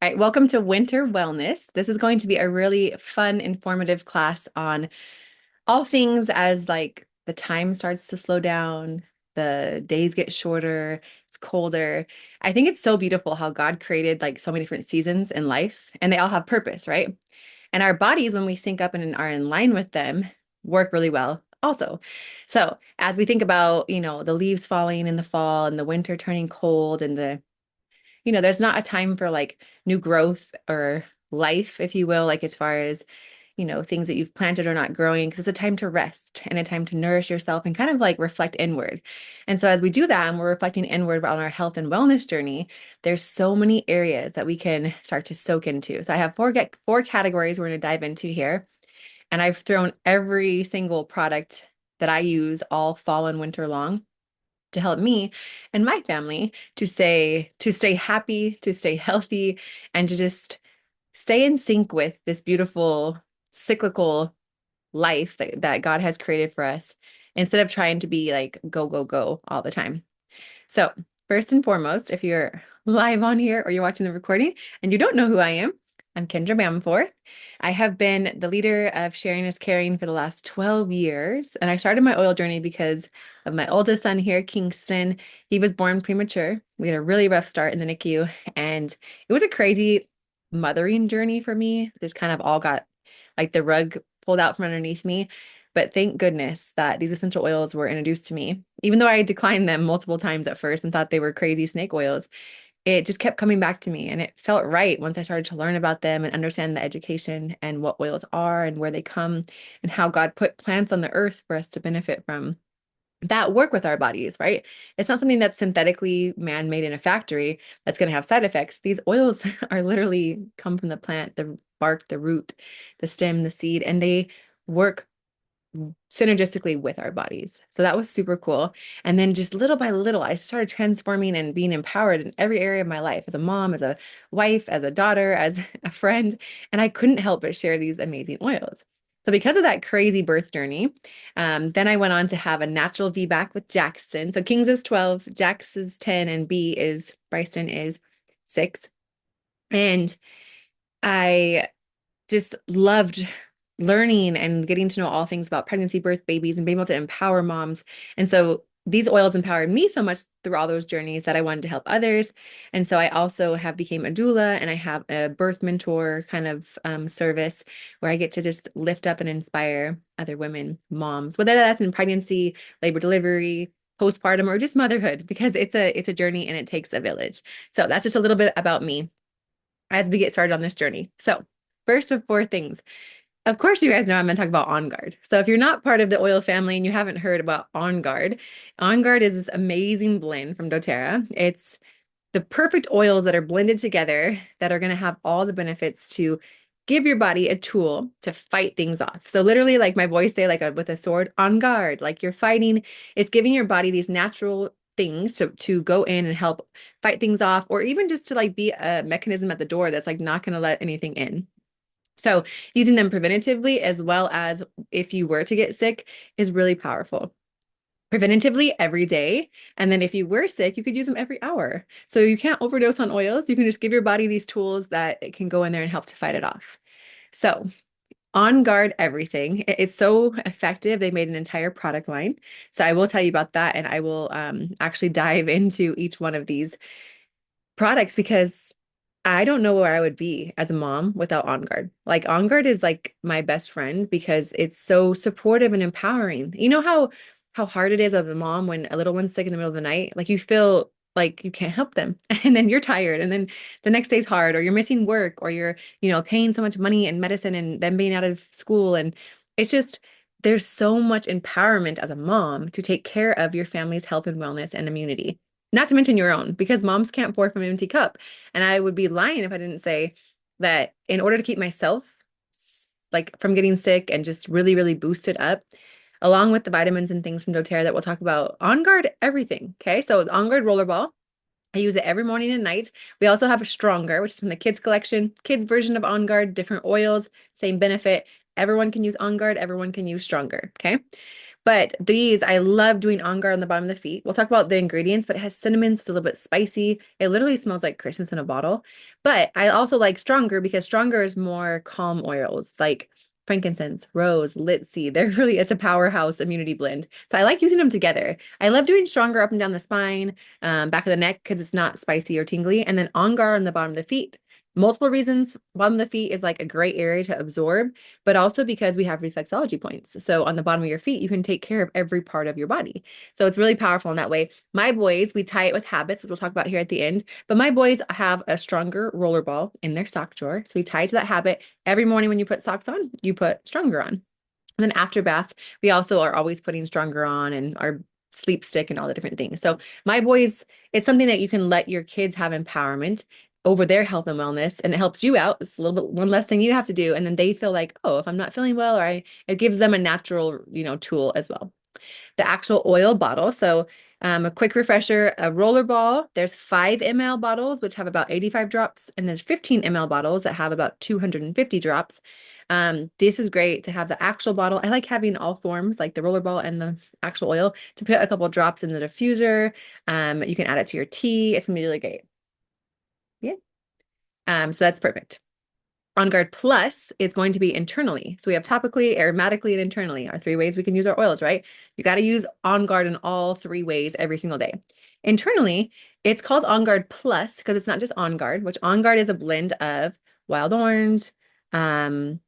All right, welcome to Winter Wellness. This is going to be a really fun, informative class on all things as like the time starts to slow down, the days get shorter, it's colder. I think it's so beautiful how God created like so many different seasons in life and they all have purpose, right? And our bodies, when we sync up and are in line with them, work really well also. So as we think about, the leaves falling in the fall and the winter turning cold and there's not a time for like new growth or life, if you will, like as far as, things that you've planted are not growing, because it's a time to rest and a time to nourish yourself and kind of like reflect inward. And so as we do that and we're reflecting inward on our health and wellness journey, there's so many areas that we can start to soak into. So I have four categories we're going to dive into here. And I've thrown every single product that I use all fall and winter long to help me and my family to stay happy, to stay healthy, and to just stay in sync with this beautiful cyclical life that God has created for us instead of trying to be like go, go, go all the time. So, first and foremost, if you're live on here or you're watching the recording and you don't know who I am, I'm Kendra Bamforth. I have been the leader of Sharing is Caring for the last 12 years. And I started my oil journey because of my oldest son here, Kingston. He was born premature. We had a really rough start in the NICU, and it was a crazy mothering journey for me. Just kind of all got like the rug pulled out from underneath me. But thank goodness that these essential oils were introduced to me. Even though I declined them multiple times at first and thought they were crazy snake oils, it just kept coming back to me. And it felt right once I started to learn about them and understand the education and what oils are and where they come and how God put plants on the earth for us to benefit from that work with our bodies, right? It's not something that's synthetically man-made in a factory that's going to have side effects. These oils are literally come from the plant, the bark, the root, the stem, the seed, and they work synergistically with our bodies. So that was super cool. And then just little by little, I started transforming and being empowered in every area of my life as a mom, as a wife, as a daughter, as a friend. And I couldn't help but share these amazing oils. So because of that crazy birth journey, then I went on to have a natural VBAC with Jackson. So King's is 12, Jax is 10, and Bryson is 6. And I just loved learning and getting to know all things about pregnancy, birth, babies, and being able to empower moms. And so these oils empowered me so much through all those journeys that I wanted to help others. And so I also have became a doula, and I have a birth mentor kind of service where I get to just lift up and inspire other women, moms, whether that's in pregnancy, labor, delivery, postpartum, or just motherhood, because it's a journey and it takes a village. So that's just a little bit about me as we get started on this journey. So first of four things. Of course, you guys know I'm going to talk about On Guard. So if you're not part of the oil family and you haven't heard about On Guard is this amazing blend from doTERRA. It's the perfect oils that are blended together that are going to have all the benefits to give your body a tool to fight things off. So literally, like my boys say, like with a sword, on guard, like you're fighting. It's giving your body these natural things to go in and help fight things off, or even just to like be a mechanism at the door that's like not going to let anything in. So using them preventatively as well as if you were to get sick is really powerful. Preventatively every day. And then if you were sick, you could use them every hour. So you can't overdose on oils. You can just give your body these tools that it can go in there and help to fight it off. So On Guard everything. It's so effective. They made an entire product line. So I will tell you about that. And I will actually dive into each one of these products because I don't know where I would be as a mom without On Guard. Like On Guard is like my best friend because it's so supportive and empowering. You know how hard it is as a mom when a little one's sick in the middle of the night? Like you feel like you can't help them and then you're tired and then the next day's hard or you're missing work or you're, paying so much money in medicine and them being out of school and it's just there's so much empowerment as a mom to take care of your family's health and wellness and immunity. Not to mention your own, because moms can't pour from an empty cup. And I would be lying if I didn't say that in order to keep myself like from getting sick and just really, really boosted up, along with the vitamins and things from doTERRA that we'll talk about, On Guard everything. Okay. So On Guard Rollerball. I use it every morning and night. We also have a Stronger, which is from the kids collection, kids version of On Guard, different oils, same benefit. Everyone can use On Guard, everyone can use Stronger. Okay. But these, I love doing on guard on the bottom of the feet. We'll talk about the ingredients, but it has cinnamon, so it's a little bit spicy. It literally smells like Christmas in a bottle. But I also like Stronger because Stronger is more calm oils, like frankincense, rose, linseed. They're really, it's a powerhouse immunity blend. So I like using them together. I love doing Stronger up and down the spine, back of the neck, because it's not spicy or tingly. And then On Guard on the bottom of the feet. Multiple reasons. Bottom of the feet is like a great area to absorb, but also because we have reflexology points. So on the bottom of your feet, you can take care of every part of your body. So it's really powerful in that way. My boys, we tie it with habits, which we'll talk about here at the end. But my boys have a Stronger roller ball in their sock drawer. So we tie to that habit. Every morning when you put socks on, you put Stronger on. And then after bath, we also are always putting Stronger on and our sleep stick and all the different things. So my boys, it's something that you can let your kids have empowerment over their health and wellness, and it helps you out. It's a little bit one less thing you have to do. And then they feel like, oh, if I'm not feeling well, it gives them a natural, tool as well. The actual oil bottle. So a quick refresher, a roller ball, there's 5 ml bottles, which have about 85 drops, and there's 15 ml bottles that have about 250 drops. This is great to have the actual bottle. I like having all forms, like the roller ball and the actual oil, to put a couple drops in the diffuser. You can add it to your tea. It's gonna be really great. Yeah. So that's perfect. On Guard Plus is going to be internally. So we have topically, aromatically, and internally, our 3 ways we can use our oils, right? You got to use On Guard in all 3 ways every single day. Internally, it's called On Guard Plus because it's not just On Guard, which On Guard is a blend of wild orange, um,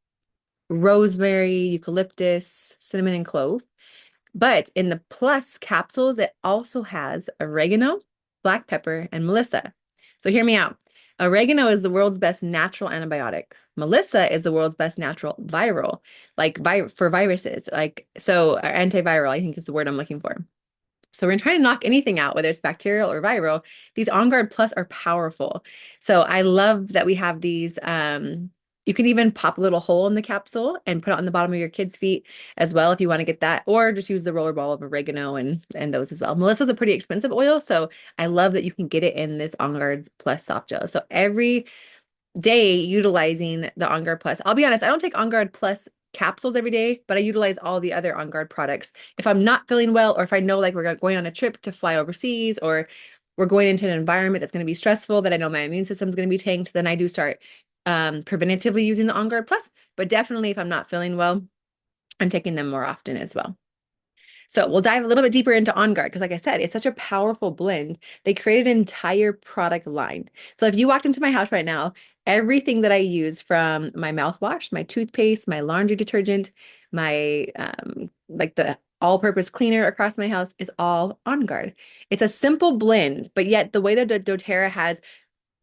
rosemary, eucalyptus, cinnamon, and clove. But in the Plus capsules, it also has oregano, black pepper, and Melissa. So hear me out. Oregano is the world's best natural antibiotic. Melissa is the world's best natural viral, like for viruses. Like so, antiviral, I think is the word I'm looking for. So we're trying to knock anything out, whether it's bacterial or viral. These On Guard Plus are powerful. So I love that we have these. You can even pop a little hole in the capsule and put it on the bottom of your kid's feet as well if you want to get that, or just use the roller ball of oregano and those as well. Melissa's a pretty expensive oil, so I love that you can get it in this On Guard Plus soft gel. So every day utilizing the On Guard Plus. I'll be honest, I don't take On Guard Plus capsules every day, but I utilize all the other On Guard products. If I'm not feeling well, or if I know like we're going on a trip to fly overseas, or we're going into an environment that's going to be stressful, that I know my immune system is going to be tanked, then I do start preventatively using the On Guard Plus. But definitely if I'm not feeling well, I'm taking them more often as well. So we'll dive a little bit deeper into On Guard because, like I said, it's such a powerful blend. They created an entire product line. So if you walked into my house right now, everything that I use, from my mouthwash, my toothpaste, my laundry detergent, my like the all-purpose cleaner across my house, is all On Guard. It's a simple blend, but yet the way that doTERRA has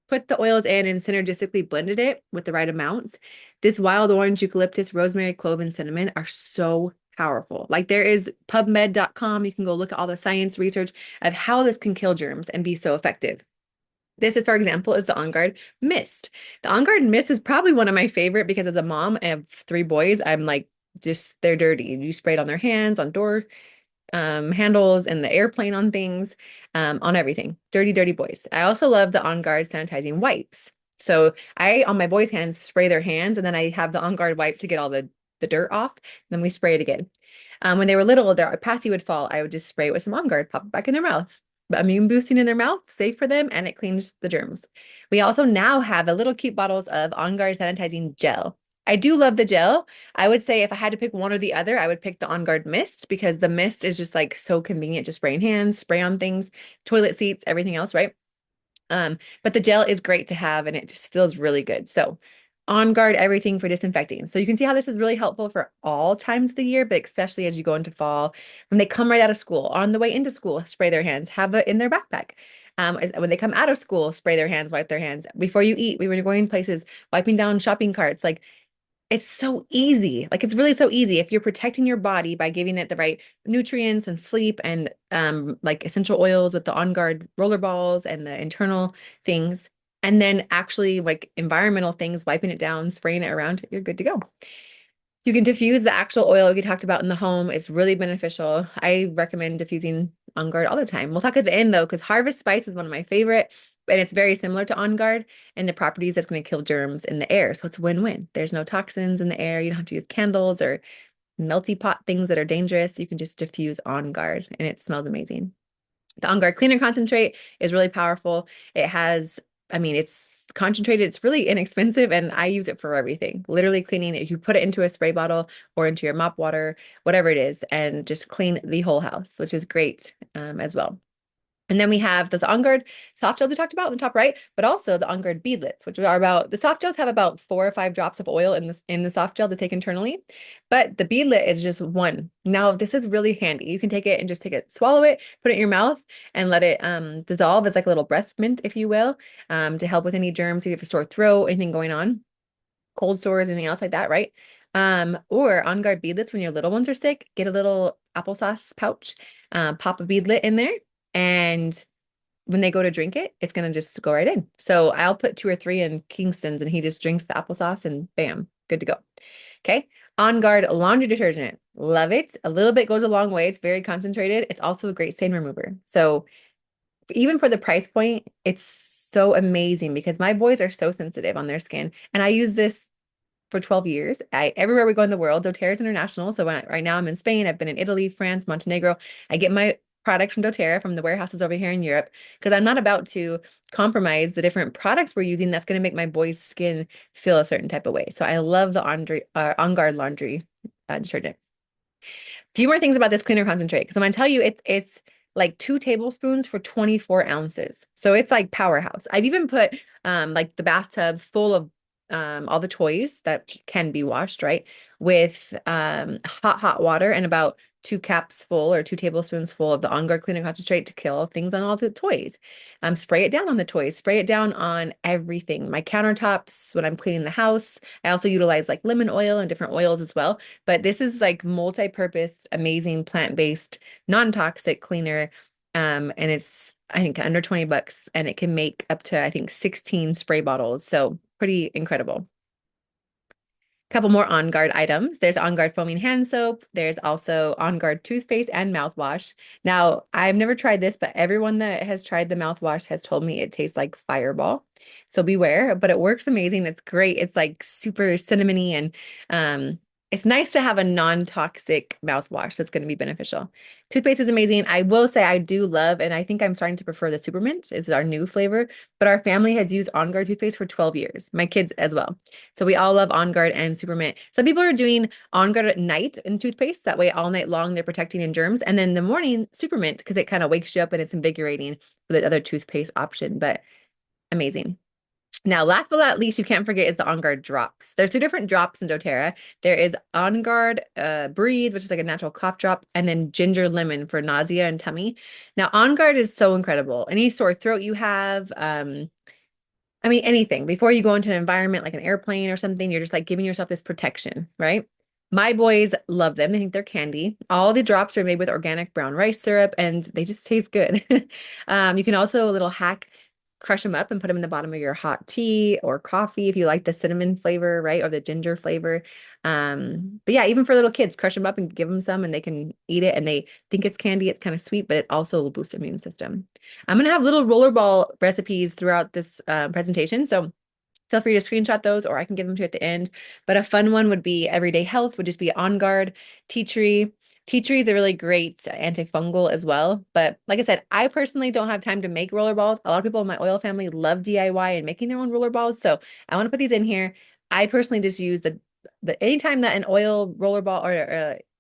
put the oils in and synergistically blended it with the right amounts, this wild orange, eucalyptus, rosemary, clove, and cinnamon are so powerful. Like there is PubMed.com. You can go look at all the science research of how this can kill germs and be so effective. This is, for example, is the On Guard Mist. The On Guard Mist is probably one of my favorite because as a mom, I have 3 boys. I'm like, just they're dirty. You spray it on their hands, on door handles, and the airplane, on things, on everything. Dirty, dirty boys. I also love the On Guard sanitizing wipes. So I, on my boys' hands, spray their hands, and then I have the On Guard wipe to get all the dirt off. Then we spray it again. When they were little, their passy would fall. I would just spray it with some On Guard, pop it back in their mouth. Immune boosting in their mouth, safe for them, and it cleans the germs. We also now have the little cute bottles of On Guard sanitizing gel. I do love the gel. I would say if I had to pick one or the other, I would pick the On Guard Mist because the mist is just like so convenient to spray in hands, spray on things, toilet seats, everything else, right? But the gel is great to have and it just feels really good. So On Guard everything for disinfecting. So you can see how this is really helpful for all times of the year, but especially as you go into fall, when they come right out of school, on the way into school, spray their hands, have it in their backpack. When they come out of school, spray their hands, wipe their hands. Before you eat, we were going places, wiping down shopping carts. Like it's so easy. Like it's really so easy if you're protecting your body by giving it the right nutrients and sleep and like essential oils with the On Guard roller balls and the internal things. And then actually like environmental things, wiping it down, spraying it around, you're good to go. You can diffuse the actual oil we talked about in the home. It's really beneficial. I recommend diffusing On Guard all the time. We'll talk at the end though, because Harvest Spice is one of my favorite, and it's very similar to On Guard and the properties that's going to kill germs in the air. So it's win-win. There's no toxins in the air. You don't have to use candles or melty pot things that are dangerous, you can just diffuse On Guard and it smells amazing. The On Guard Cleaner Concentrate is really powerful. It has, I mean, it's concentrated, it's really inexpensive, and I use it for everything. Literally cleaning it. You put it into a spray bottle or into your mop water, whatever it is, and just clean the whole house, which is great as well. And then we have those On Guard soft gels we talked about in the top right, but also the On Guard beadlets, which are about, the soft gels have about 4 or 5 drops of oil in the soft gel to take internally, but the beadlet is just one. Now, this is really handy. You can take it and just take it, swallow it, put it in your mouth, and let it dissolve as like a little breath mint, if you will, to help with any germs, if you have a sore throat, anything going on, cold sores, anything else like that, right? Or On Guard beadlets when your little ones are sick, get a little applesauce pouch, pop a beadlet in there, and when they go to drink it, it's gonna just go right in. So I'll put 2 or 3 in Kingston's and he just drinks the applesauce and bam, good to go. Okay. On Guard laundry detergent. Love it. A little bit goes a long way. It's very concentrated. It's also a great stain remover. So even for the price point, it's so amazing because my boys are so sensitive on their skin. And I use this for 12 years. Everywhere we go in the world, doTERRA is international. So right now I'm in Spain, I've been in Italy, France, Montenegro. I get my products from doTERRA from the warehouses over here in Europe because I'm not about to compromise the different products we're using that's going to make my boy's skin feel a certain type of way. So I love the On Guard laundry detergent. A few more things about this cleaner concentrate because I'm going to tell you it's like 2 tablespoons for 24 ounces. So it's like powerhouse. I've even put like the bathtub full of all the toys that can be washed, right? With hot water and about 2 cups full or 2 tablespoons full of the On Guard Cleaner Concentrate to kill things on all the toys. Spray it down on the toys, spray it down on everything. My countertops when I'm cleaning the house. I also utilize like lemon oil and different oils as well. But this is like multi-purpose, amazing plant-based, non-toxic cleaner. And it's, I think, under 20 bucks and it can make up to, I think, 16 spray bottles. So pretty incredible. Couple more On Guard items. There's On Guard foaming hand soap. There's also On Guard toothpaste and mouthwash. Now, I've never tried this, but everyone that has tried the mouthwash has told me it tastes like Fireball. So beware, but it works amazing. It's great. It's like super cinnamony and it's nice to have a non-toxic mouthwash that's going to be beneficial. Toothpaste is amazing. I will say I do love, and I think I'm starting to prefer the Supermint. It's our new flavor, but our family has used On Guard toothpaste for 12 years. My kids as well. So we all love On Guard and Supermint. Some people are doing On Guard at night in toothpaste. That way all night long they're protecting in germs. And then in the morning, Supermint, because it kind of wakes you up and it's invigorating for the other toothpaste option, but amazing. Now, last but not least, you can't forget is the On Guard drops. There's 2 different drops in doTERRA. There is On Guard Breathe, which is like a natural cough drop, and then Ginger Lemon for nausea and tummy. Now, On Guard is so incredible. Any sore throat you have, I mean, anything. Before you go into an environment like an airplane or something, you're just like giving yourself this protection, right? My boys love them. They think they're candy. All the drops are made with organic brown rice syrup and they just taste good. You can also a little hack, crush them up and put them in the bottom of your hot tea or coffee if you like the cinnamon flavor, right? Or the ginger flavor. But yeah, even for little kids, crush them up and give them some and they can eat it and they think it's candy. It's kind of sweet, but it also will boost immune system. I'm going to have little rollerball recipes throughout this presentation. So feel free to screenshot those or I can give them to you at the end. But a fun one would be Everyday Health, would just be On Guard, tea tree. Tea tree is a really great antifungal as well. But like I said, I personally don't have time to make roller balls. A lot of people in my oil family love DIY and making their own roller balls. So I want to put these in here. I personally just use the anytime that an oil roller ball or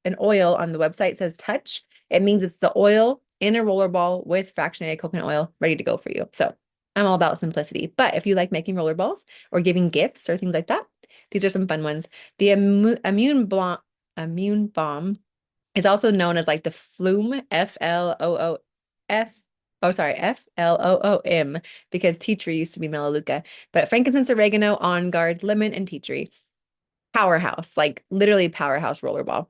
an oil on the website says touch, it means it's the oil in a roller ball with fractionated coconut oil ready to go for you. So I'm all about simplicity. But if you like making roller balls or giving gifts or things like that, these are some fun ones. The immune bomb is also known as like the Floom, Floom, because tea tree used to be Melaleuca. But frankincense, oregano, On Guard, lemon, and tea tree. Powerhouse, like literally powerhouse rollerball.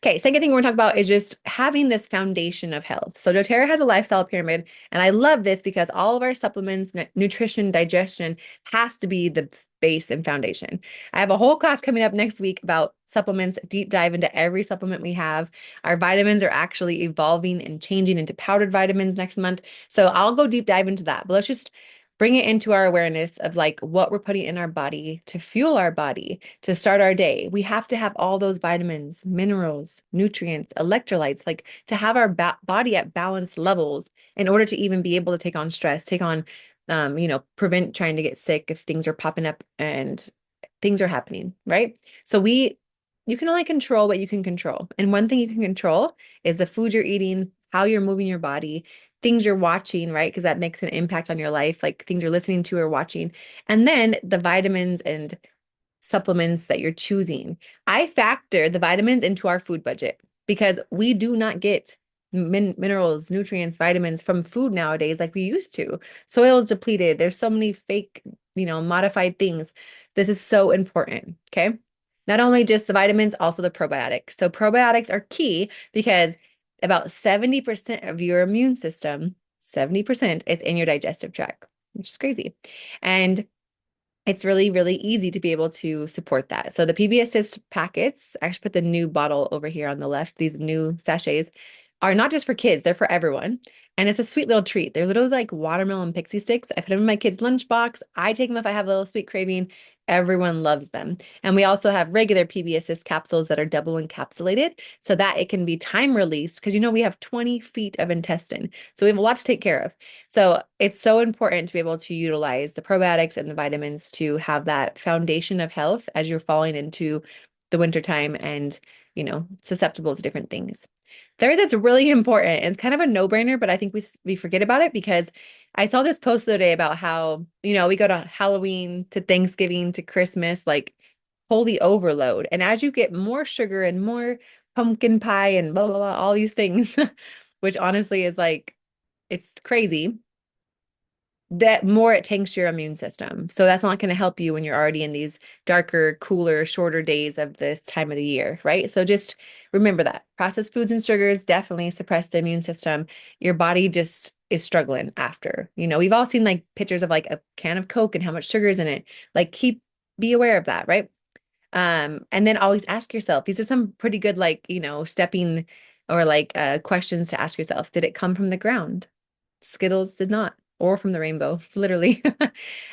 Okay, second thing we're gonna talk about is just having this foundation of health. So doTERRA has a lifestyle pyramid, and I love this because all of our supplements, nutrition, digestion has to be the base and foundation. I have a whole class coming up next week about supplements, deep dive into every supplement we have. Our vitamins are actually evolving and changing into powdered vitamins next month. So I'll go deep dive into that. But let's just bring it into our awareness of like what we're putting in our body to fuel our body to start our day. We have to have all those vitamins, minerals, nutrients, electrolytes, like to have our body at balanced levels in order to even be able to take on stress, take on, prevent trying to get sick if things are popping up and things are happening, right? So you can only control what you can control. And one thing you can control is the food you're eating, how you're moving your body, things you're watching, right? Because that makes an impact on your life, like things you're listening to or watching. And then the vitamins and supplements that you're choosing. I factor the vitamins into our food budget because we do not get minerals, nutrients, vitamins from food nowadays like we used to. Soil is depleted. There's so many fake, modified things. This is so important. Okay. Not only just the vitamins, also the probiotics. So probiotics are key because about 70% of your immune system, 70% is in your digestive tract, which is crazy. And it's really, really easy to be able to support that. So the PB Assist packets, I actually put the new bottle over here on the left, these new sachets are not just for kids, they're for everyone. And it's a sweet little treat. They're literally like watermelon pixie sticks. I put them in my kids' lunchbox. I take them if I have a little sweet craving. Everyone loves them. And we also have regular PB Assist capsules that are double encapsulated so that it can be time released because we have 20 feet of intestine. So we have a lot to take care of. So it's so important to be able to utilize the probiotics and the vitamins to have that foundation of health as you're falling into the wintertime and, susceptible to different things. Third, that's really important. And it's kind of a no-brainer, but I think we forget about it because I saw this post the other day about how, we go to Halloween to Thanksgiving to Christmas, like holy overload. And as you get more sugar and more pumpkin pie and blah, blah, blah, all these things, which honestly is like, it's crazy that more it tanks your immune system. So that's not going to help you when you're already in these darker, cooler, shorter days of this time of the year, right? So just remember that processed foods and sugars definitely suppress the immune system. Your body just is struggling after. We've all seen like pictures of like a can of Coke and how much sugar is in it. Like be aware of that, right? And then always ask yourself, these are some pretty good like, stepping or like questions to ask yourself. Did it come from the ground? Skittles did not, or from the rainbow, literally.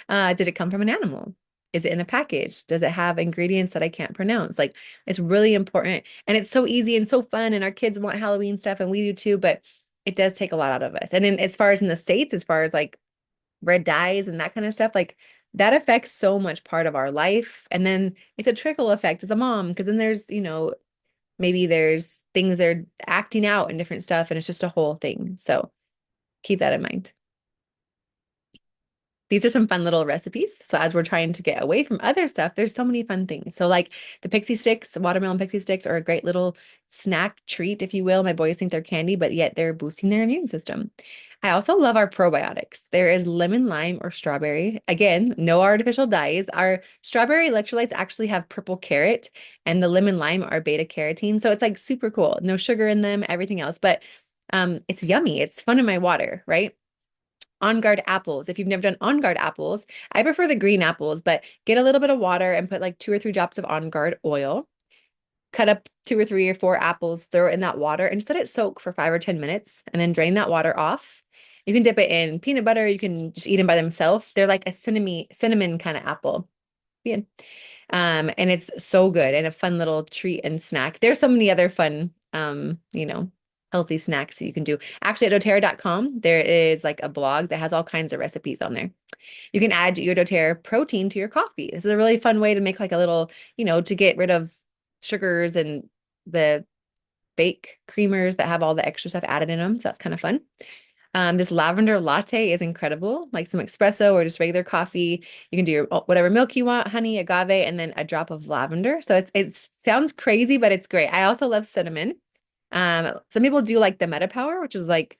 Did it come from an animal? Is it in a package? Does it have ingredients that I can't pronounce? Like, it's really important. And it's so easy and so fun. And our kids want Halloween stuff, and we do too, but it does take a lot out of us. And then as far as in the States, as far as like red dyes and that kind of stuff, like that affects so much part of our life. And then it's a trickle effect as a mom, because then there's, maybe there's things they're acting out and different stuff, and it's just a whole thing. So keep that in mind. These are some fun little recipes. So as we're trying to get away from other stuff, there's so many fun things. So like the pixie sticks, watermelon pixie sticks are a great little snack treat, if you will. My boys think they're candy, but yet they're boosting their immune system. I also love our probiotics. There is lemon, lime, or strawberry. Again, no artificial dyes. Our strawberry electrolytes actually have purple carrot, and the lemon lime are beta carotene. So it's like super cool. No sugar in them, everything else, but it's yummy. It's fun in my water, right? On guard apples. If you've never done on guard apples, I prefer the green apples, but get a little bit of water and put like 2 or 3 drops of on guard oil. Cut up 2 or 3 or 4 apples, throw it in that water and just let it soak for 5 or 10 minutes and then drain that water off. You can dip it in peanut butter. You can just eat them by themselves. They're like a cinnamon kind of apple. Yeah. And it's so good and a fun little treat and snack. There's so many other fun, healthy snacks that you can do. Actually, at doTERRA.com, there is like a blog that has all kinds of recipes on there. You can add your doTERRA protein to your coffee. This is a really fun way to make like a little, to get rid of sugars and the fake creamers that have all the extra stuff added in them. So that's kind of fun. This lavender latte is incredible, like some espresso or just regular coffee. You can do your whatever milk you want, honey, agave, and then a drop of lavender. So it sounds crazy, but it's great. I also love cinnamon. Some people do like the MetaPower, which is like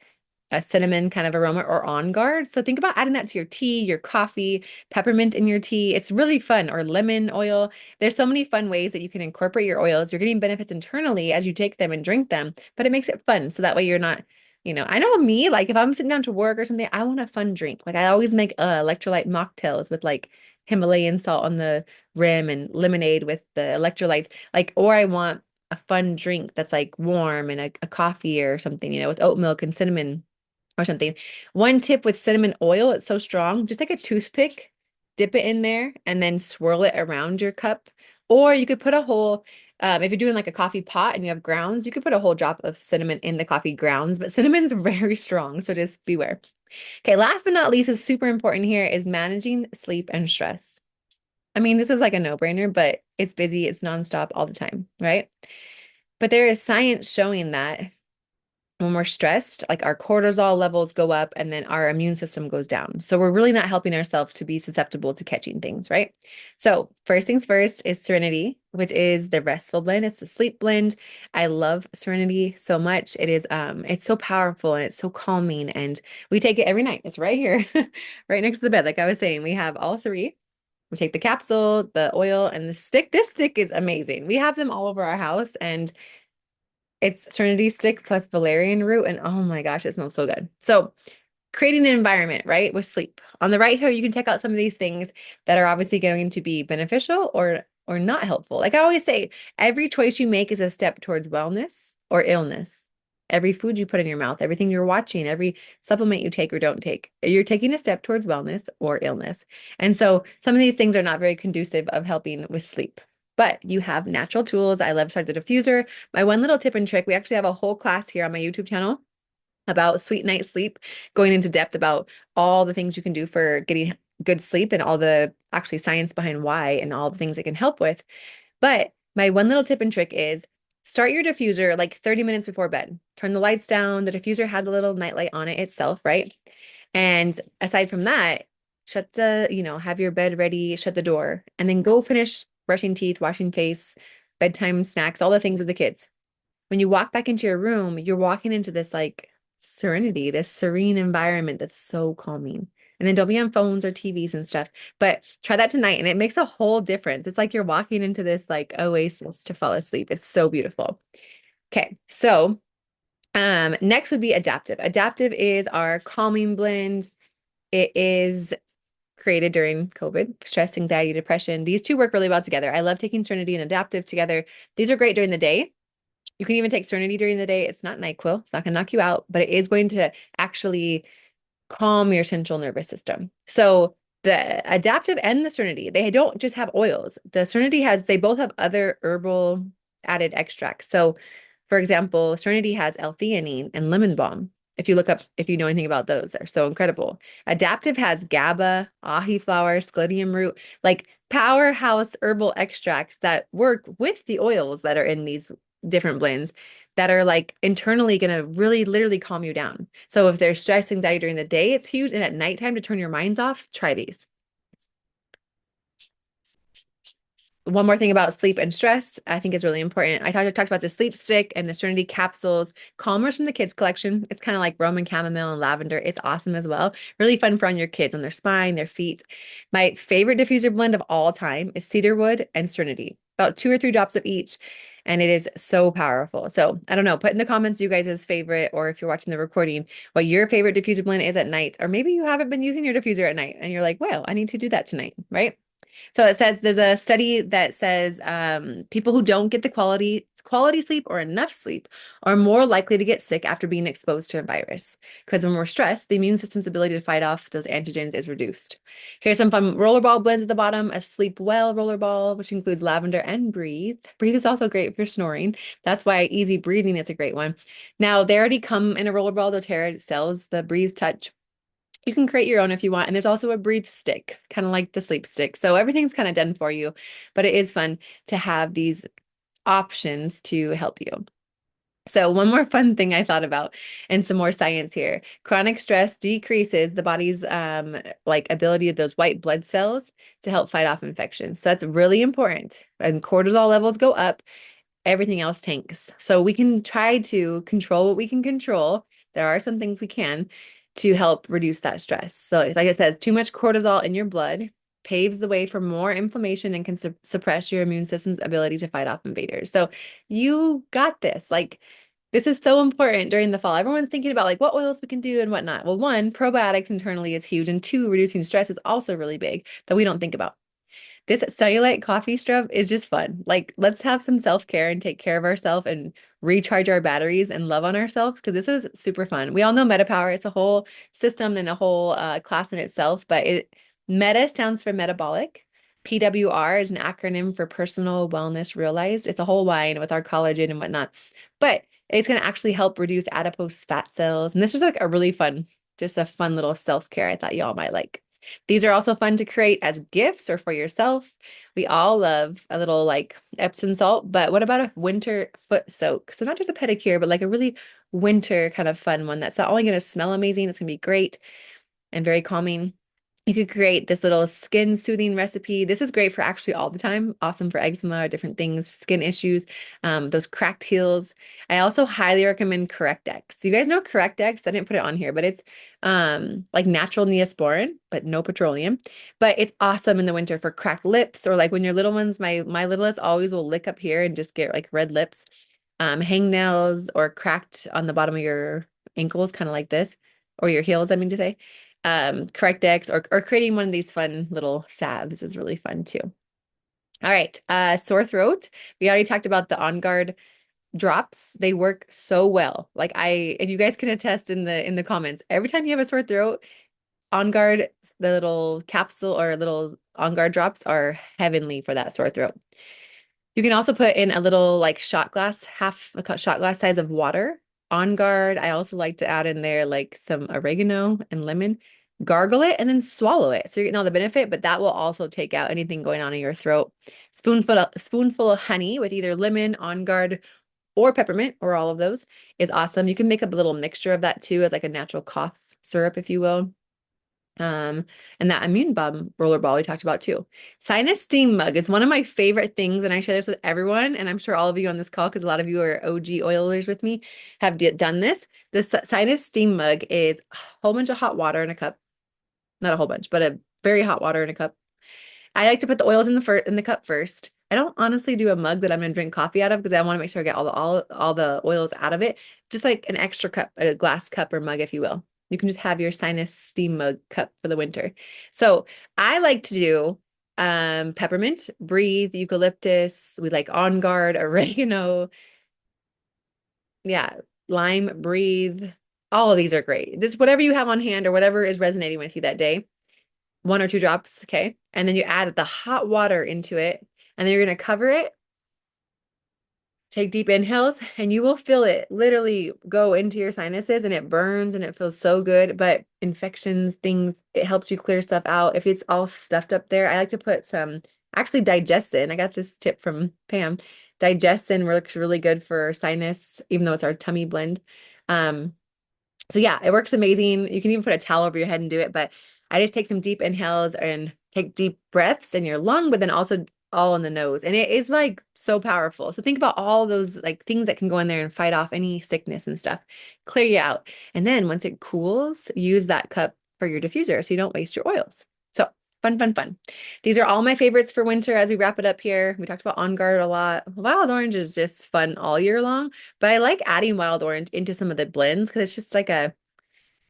a cinnamon kind of aroma, or On Guard. So think about adding that to your tea, your coffee, peppermint in your tea. It's really fun. Or lemon oil. There's so many fun ways that you can incorporate your oils. You're getting benefits internally as you take them and drink them, but it makes it fun. So that way you're not, I know me, like if I'm sitting down to work or something, I want a fun drink. Like I always make electrolyte mocktails with like Himalayan salt on the rim and lemonade with the electrolytes. Like, or I want a fun drink that's like warm and a coffee or something, with oat milk and cinnamon. or something. One tip with cinnamon oil, it's so strong. Just take a toothpick, dip it in there, and then swirl it around your cup. Or you could put a whole, if you're doing like a coffee pot and you have grounds, you could put a whole drop of cinnamon in the coffee grounds, but cinnamon's very strong, so just beware. Okay, last but not least is super important here is managing sleep and stress. I mean, this is like a no-brainer, but it's busy, it's nonstop all the time, right? But there is science showing that when we're stressed, like our cortisol levels go up and then our immune system goes down. So we're really not helping ourselves to be susceptible to catching things, right? So first things first is Serenity, which is the restful blend. It's the sleep blend. I love Serenity so much. It's so powerful and it's so calming. And we take it every night. It's right here, right next to the bed. Like I was saying, we have all three. We take the capsule, the oil, and the stick. This stick is amazing. We have them all over our house, and it's Serenity stick plus valerian root, and oh my gosh, it smells so good. So, creating an environment, right, with sleep. On the right here, you can check out some of these things that are obviously going to be beneficial or not helpful. Like I always say, every choice you make is a step towards wellness or illness. Every food you put in your mouth, everything you're watching, every supplement you take or don't take, you're taking a step towards wellness or illness. And so some of these things are not very conducive of helping with sleep. But you have natural tools. I love Start the Diffuser. My one little tip and trick, we actually have a whole class here on my YouTube channel about sweet night sleep, going into depth about all the things you can do for getting good sleep and all the actually science behind why and all the things it can help with. But my one little tip and trick is start your diffuser like 30 minutes before bed. Turn the lights down. The diffuser has a little nightlight on it itself, right? And aside from that, have your bed ready, shut the door, and then go finish brushing teeth, washing face, bedtime snacks, all the things with the kids. When you walk back into your room, you're walking into this like serenity, this serene environment that's so calming. And then don't be on phones or TVs and stuff. But try that tonight and it makes a whole difference. It's like you're walking into this like oasis to fall asleep. It's so beautiful. Okay, so next would be Adaptive. Adaptive is our calming blend. It is created during COVID, stress, anxiety, depression. These two work really well together. I love taking Serenity and Adaptive together. These are great during the day. You can even take Serenity during the day. It's not NyQuil. It's not going to knock you out, but it is going to actually calm your central nervous system. So the Adaptive and the Serenity, they don't just have oils. The Serenity they both have other herbal added extracts. So for example, Serenity has L-theanine and lemon balm. If you know anything about those, they're so incredible. Adaptive has GABA, ahi flower, scledium root, like powerhouse herbal extracts that work with the oils that are in these different blends that are like internally going to really literally calm you down. So if there's stress, anxiety during the day, it's huge. And at nighttime to turn your minds off, try these. One more thing about sleep and stress, I think is really important. I talked about the sleep stick and the Serenity capsules, calmers from the kids collection. It's kind of like Roman chamomile and lavender. It's awesome as well. Really fun for on your kids, on their spine, their feet. My favorite diffuser blend of all time is cedarwood and Serenity, about 2 or 3 drops of each. And it is so powerful. So I don't know, put in the comments you guys' favorite, or if you're watching the recording, what your favorite diffuser blend is at night. Or maybe you haven't been using your diffuser at night and you're like, well, I need to do that tonight, right? So it says there's a study that says people who don't get the quality sleep or enough sleep are more likely to get sick after being exposed to a virus. Because when we're stressed, the immune system's ability to fight off those antigens is reduced. Here's some fun rollerball blends at the bottom. A Sleep Well rollerball, which includes lavender and Breathe. Breathe is also great for snoring. That's why easy breathing is a great one. Now, they already come in a rollerball. doTERRA sells the Breathe Touch. You can create your own if you want. And there's also a breathe stick, kind of like the sleep stick. So everything's kind of done for you, but it is fun to have these options to help you. So one more fun thing I thought about and some more science here. Chronic stress decreases the body's like ability of those white blood cells to help fight off infections. So that's really important. And cortisol levels go up, everything else tanks. So we can try to control what we can control. There are some things we can to help reduce that stress. So like it says, too much cortisol in your blood paves the way for more inflammation and can suppress your immune system's ability to fight off invaders. So you got this. Like this is so important during the fall. Everyone's thinking about like what oils we can do and whatnot. Well, one, probiotics internally is huge. And two, reducing stress is also really big that we don't think about. This cellulite coffee scrub is just fun. Like, let's have some self-care and take care of ourselves and recharge our batteries and love on ourselves because this is super fun. We all know MetaPower. It's a whole system and a whole class in itself, but Meta stands for metabolic. PWR is an acronym for personal wellness realized. It's a whole line with our collagen and whatnot, but it's going to actually help reduce adipose fat cells. And this is like a really fun, just a fun little self-care I thought y'all might like. These are also fun to create as gifts or for yourself. We all love a little like Epsom salt, but what about a winter foot soak? So not just a pedicure, but like a really winter kind of fun one that's not only going to smell amazing, it's going to be great and very calming. You could create this little skin soothing recipe. This is great for actually all the time. Awesome for eczema or different things, skin issues, those cracked heels. I also highly recommend Correct-X. You guys know Correct-X? I didn't put it on here, but it's like natural Neosporin, but no petroleum. But it's awesome in the winter for cracked lips or like when your little ones, my littlest always will lick up here and just get like red lips, hangnails or cracked on the bottom of your ankles, kind of like this, or your heels, I mean to say. Correct-X or creating one of these fun little salves is really fun too. All right, sore throat. We already talked about the On Guard drops. They work so well. Like if you guys can attest in the comments, every time you have a sore throat, On Guard, the little capsule or little On Guard drops are heavenly for that sore throat. You can also put in a little like shot glass, half a shot glass size of water. On Guard, I also like to add in there like some oregano and lemon. Gargle it and then swallow it. So you're getting all the benefit, but that will also take out anything going on in your throat. Spoonful of honey with either lemon, On Guard, or peppermint, or all of those is awesome. You can make up a little mixture of that too as like a natural cough syrup, if you will. Um, and that immune bomb roller ball we talked about too. Sinus steam mug is one of my favorite things, and I share this with everyone. And I'm sure all of you on this call, because a lot of you are OG oilers with me, have done this. The sinus steam mug is a whole bunch of hot water in a cup, not a whole bunch, but a very hot water in a cup. I like to put the oils in the cup first. I don't honestly do a mug that I'm gonna drink coffee out of because I want to make sure I get all the oils out of it. Just like an extra cup, a glass cup or mug, if you will. You can just have your sinus steam mug cup for the winter. So I like to do peppermint, breathe, eucalyptus. We like On Guard, oregano. Yeah, lime, breathe. All of these are great. Just whatever you have on hand or whatever is resonating with you that day. 1 or 2 drops, okay? And then you add the hot water into it, and then you're gonna cover it. Take deep inhales, and you will feel it literally go into your sinuses, and it burns and it feels so good. But infections, things, it helps you clear stuff out. If it's all stuffed up there, I like to put some, actually, Digestin. I got this tip from Pam. Digestin works really good for sinus, even though it's our tummy blend. So yeah, it works amazing. You can even put a towel over your head and do it, but I just take some deep inhales and take deep breaths in your lung, but then also all in the nose. And it is like so powerful. So think about all those like things that can go in there and fight off any sickness and stuff, clear you out. And then once it cools, use that cup for your diffuser so you don't waste your oils. So fun, fun, fun. These are all my favorites for winter as we wrap it up here. We talked about On Guard a lot. Wild Orange is just fun all year long, but I like adding Wild Orange into some of the blends because it's just like I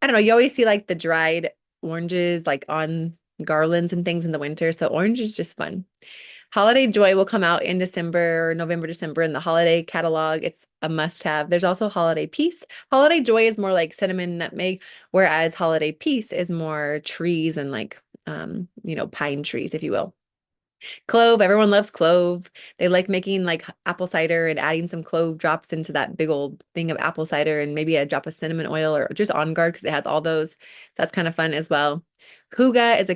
don't know, you always see like the dried oranges like on garlands and things in the winter. So orange is just fun. Holiday Joy will come out in December, November, December in the holiday catalog. It's a must-have. There's also Holiday Peace. Holiday Joy is more like cinnamon nutmeg, whereas Holiday Peace is more trees and like pine trees, if you will. Clove, everyone loves clove. They like making like apple cider and adding some clove drops into that big old thing of apple cider and maybe a drop of cinnamon oil or just On Guard because it has all those. That's kind of fun as well. Hygge is a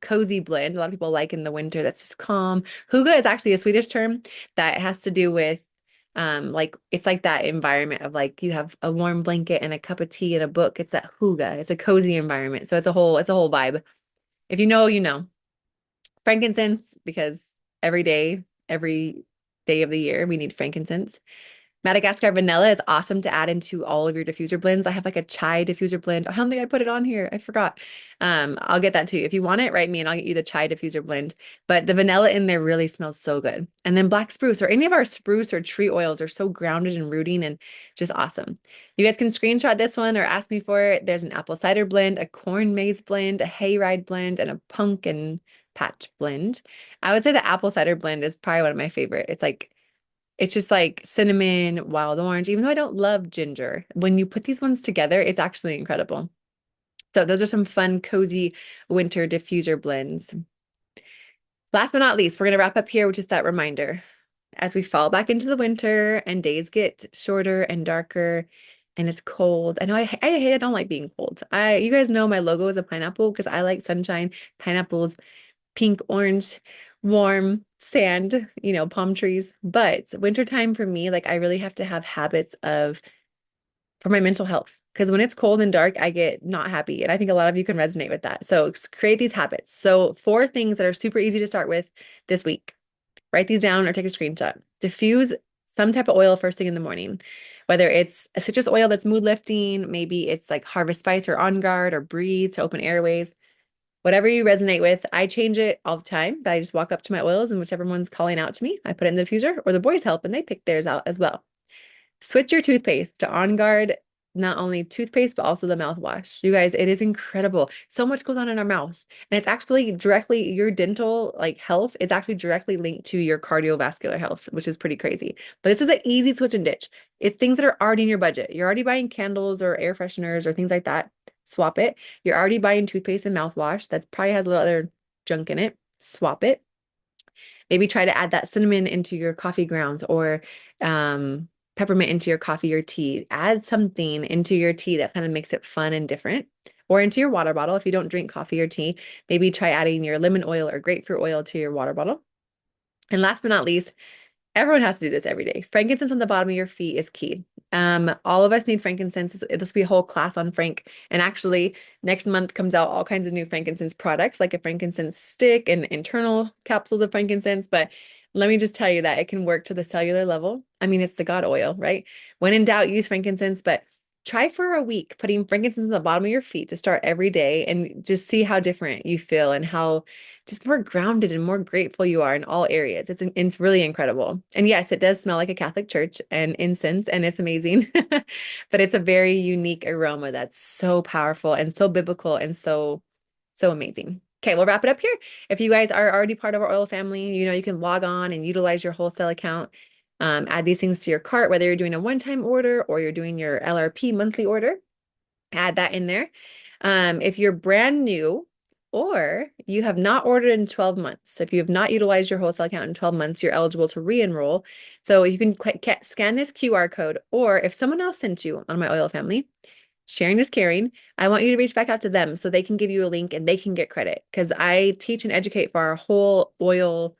cozy blend. A lot of people like in the winter. That's just calm. Hygge is actually a Swedish term that has to do with like it's like that environment of like you have a warm blanket and a cup of tea and a book. It's that hygge. It's a cozy environment. So it's a whole vibe. If you know, you know. Frankincense, because every day of the year, we need frankincense. Madagascar vanilla is awesome to add into all of your diffuser blends. I have like a chai diffuser blend. I don't think I put it on here. I forgot. I'll get that to you. If you want it, write me and I'll get you the chai diffuser blend. But the vanilla in there really smells so good. And then black spruce or any of our spruce or tree oils are so grounded and rooting and just awesome. You guys can screenshot this one or ask me for it. There's an apple cider blend, a corn maze blend, a hayride blend, and a pumpkin patch blend. I would say the apple cider blend is probably one of my favorite. It's just like cinnamon, wild orange, even though I don't love ginger. When you put these ones together, it's actually incredible. So those are some fun, cozy winter diffuser blends. Last but not least, we're going to wrap up here with just that reminder. As we fall back into the winter and days get shorter and darker and it's cold. I know I don't like being cold. You guys know my logo is a pineapple because I like sunshine, pineapples, pink, orange, warm sand, palm trees. But wintertime for me, like I really have to have habits for my mental health. Because when it's cold and dark, I get not happy. And I think a lot of you can resonate with that. So create these habits. So 4 things that are super easy to start with this week. Write these down or take a screenshot. Diffuse some type of oil first thing in the morning, whether it's a citrus oil that's mood lifting, maybe it's like Harvest Spice or On Guard or Breathe to open airways. Whatever you resonate with, I change it all the time, but I just walk up to my oils and whichever one's calling out to me, I put it in the diffuser, or the boys help and they pick theirs out as well. Switch your toothpaste to On Guard, not only toothpaste, but also the mouthwash. You guys, it is incredible. So much goes on in our mouth. And it's actually directly your dental like health is actually directly linked to your cardiovascular health, which is pretty crazy. But this is an easy switch and ditch. It's things that are already in your budget. You're already buying candles or air fresheners or things like that. Swap it. You're already buying toothpaste and mouthwash. That probably has a little other junk in it. Swap it. Maybe try to add that cinnamon into your coffee grounds or peppermint into your coffee or tea. Add something into your tea that kind of makes it fun and different. Or into your water bottle. If you don't drink coffee or tea, maybe try adding your lemon oil or grapefruit oil to your water bottle. And last but not least, everyone has to do this every day. Frankincense on the bottom of your feet is key. All of us need frankincense. This will be a whole class on frank. And actually, next month comes out all kinds of new frankincense products, like a frankincense stick and internal capsules of frankincense. But let me just tell you that it can work to the cellular level. I mean, it's the God oil, right? When in doubt, use frankincense, but try for a week putting frankincense on the bottom of your feet to start every day and just see how different you feel and how just more grounded and more grateful you are in all areas. It's really incredible. And yes, it does smell like a Catholic church and incense, and it's amazing. But it's a very unique aroma that's so powerful and so biblical and so amazing. Okay, we'll wrap it up here. If you guys are already part of our oil family, you can log on and utilize your wholesale account. Add these things to your cart, whether you're doing a one-time order or you're doing your LRP monthly order. Add that in there. If you're brand new or you have not ordered in 12 months, if you have not utilized your wholesale account in 12 months, you're eligible to re-enroll. So you can scan this QR code, or if someone else sent you on my oil family, sharing is caring. I want you to reach back out to them so they can give you a link and they can get credit because I teach and educate for our whole oil,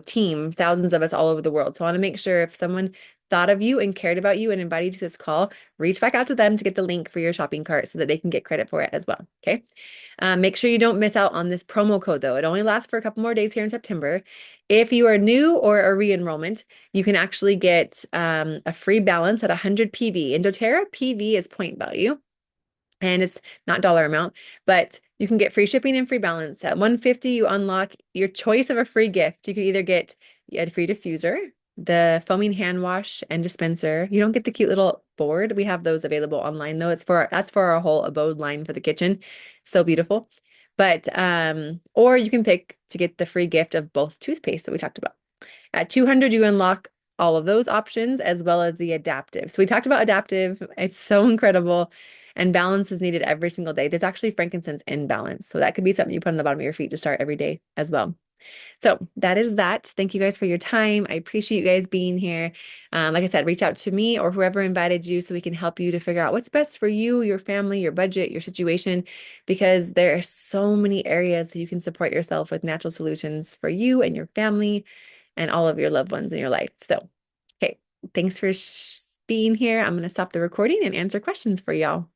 team, thousands of us all over the world. So I want to make sure if someone thought of you and cared about you and invited you to this call, reach back out to them to get the link for your shopping cart so that they can get credit for it as well. Okay. Make sure you don't miss out on this promo code though. It only lasts for a couple more days here in September. If you are new or a re-enrollment, you can actually get a free balance at 100 PV. In doTERRA, PV is point value. And it's not dollar amount, but you can get free shipping and free balance. At 150, you unlock your choice of a free gift. You could either get a free diffuser, the foaming hand wash and dispenser. You don't get the cute little board. We have those available online though. That's for our whole abode line for the kitchen. So beautiful. But or you can pick to get the free gift of both toothpaste that we talked about. At 200, you unlock all of those options as well as the adaptive. So we talked about adaptive. It's so incredible. And balance is needed every single day. There's actually frankincense in balance. So that could be something you put on the bottom of your feet to start every day as well. So that is that. Thank you guys for your time. I appreciate you guys being here. Like I said, reach out to me or whoever invited you so we can help you to figure out what's best for you, your family, your budget, your situation, because there are so many areas that you can support yourself with natural solutions for you and your family and all of your loved ones in your life. So, okay, thanks for being here. I'm going to stop the recording and answer questions for y'all.